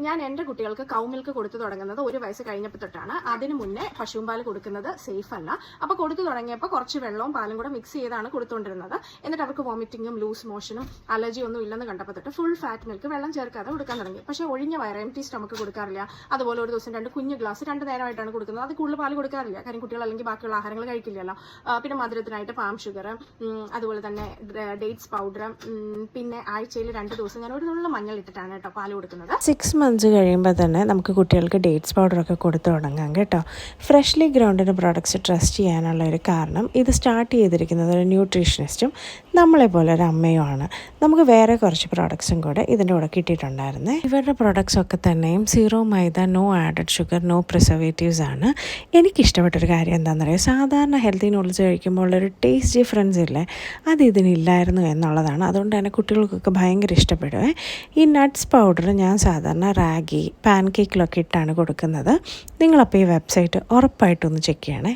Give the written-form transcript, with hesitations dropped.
ഞാൻ എൻ്റെ കുട്ടികൾക്ക് കൗ മിൽക്ക് കൊടുത്തു തുടങ്ങുന്നത് 1 വയസ്സ് കഴിഞ്ഞപ്പോൾ തൊട്ടാണ്. അതിന് മുന്നേ പശുവും പാൽ കൊടുക്കുന്നത് സേഫ് അല്ല. അപ്പോൾ കൊടുത്തു തുടങ്ങിയപ്പോൾ കുറച്ച് വെള്ളവും പാലും കൂടെ മിക്സ് ചെയ്താണ് കൊടുത്തുകൊണ്ടിരുന്നത്. എന്നിട്ട് അവർക്ക് വോമിറ്റിങ്ങും ലൂസ് മോഷനും അലർജി ഒന്നും ഇല്ലെന്ന് കണ്ടപ്പോൾ തൊട്ട് ഫുൾ ഫാറ്റ് മിൽക്ക് വെള്ളം ചേർക്കാതെ കൊടുക്കാൻ തുടങ്ങി. പക്ഷേ ഒഴിഞ്ഞ വയറ് എംപ്റ്റി സ്റ്റമക്ക് കൊടുക്കാറില്ല. അതുപോലെ ഒരു ദിവസം 2 കുഞ്ഞു ഗ്ലാസ് 2 നേരമായിട്ടാണ് കൊടുക്കുന്നത്. അത് കൂടുതൽ പാൽ കൊടുക്കാറില്ല, കാര്യം കുട്ടികൾ അല്ലെങ്കിൽ ബാക്കിയുള്ള ആഹാരങ്ങൾ കഴിക്കില്ലല്ലോ. പിന്നെ മധുരത്തിനായിട്ട് പാം ഷുഗർ, അതുപോലെ തന്നെ ഡേറ്റ്സ് പൗഡർ, പിന്നെ ആഴ്ചയിൽ 2 ദിവസം ഞാൻ ഒരു നുള്ള മഞ്ഞൾ ഇട്ടിട്ടാണ് കേട്ടോ പാല് കൊടുക്കുന്നത്. 6 months കഴിയുമ്പോൾ തന്നെ നമുക്ക് കുട്ടികൾക്ക് ഡേറ്റ്സ് പൗഡറൊക്കെ കൊടുത്തു തുടങ്ങാം കേട്ടോ. ഫ്രഷ്ലി ഗ്രൗണ്ടിൻ്റെ പ്രോഡക്റ്റ്സ് ട്രസ്റ്റ് ചെയ്യാനുള്ള ഒരു കാരണം, ഇത് സ്റ്റാർട്ട് ചെയ്തിരിക്കുന്നത് ഒരു ന്യൂട്രീഷനിസ്റ്റും നമ്മളെപ്പോലെ ഒരു അമ്മയുമാണ്. നമുക്ക് വേറെ കുറച്ച് പ്രോഡക്ട്സും കൂടെ ഇതിൻ്റെ കൂടെ കിട്ടിയിട്ടുണ്ടായിരുന്നേ. ഇവരുടെ പ്രോഡക്ട്സ് ഒക്കെ തന്നെയും 0 maida, no added sugar, no preservatives ആണ്. എനിക്കിഷ്ടപ്പെട്ടൊരു കാര്യം എന്താണെന്നറിയാം, സാധാരണ ഹെൽത്തി നൂഡിൽസ് കഴിക്കുമ്പോൾ ഉള്ളൊരു ടേസ്റ്റ് ഡിഫറൻസ് ഇല്ലേ, അത് ഇതിനില്ലായിരുന്നു എന്നുള്ളതാണ്. അതുകൊണ്ട് തന്നെ കുട്ടികൾക്കൊക്കെ ഭയങ്കര ഇഷ്ടപ്പെടുവേ. ഈ നട്ട്സ് പൗഡർ ഞാൻ സാധാരണ റാഗി, പാൻ കേക്കിലൊക്കെ ഇട്ടാണ് കൊടുക്കുന്നത്. നിങ്ങളപ്പോൾ ഈ വെബ്സൈറ്റ് ഉറപ്പായിട്ടൊന്ന് ചെക്ക് ചെയ്യണേ.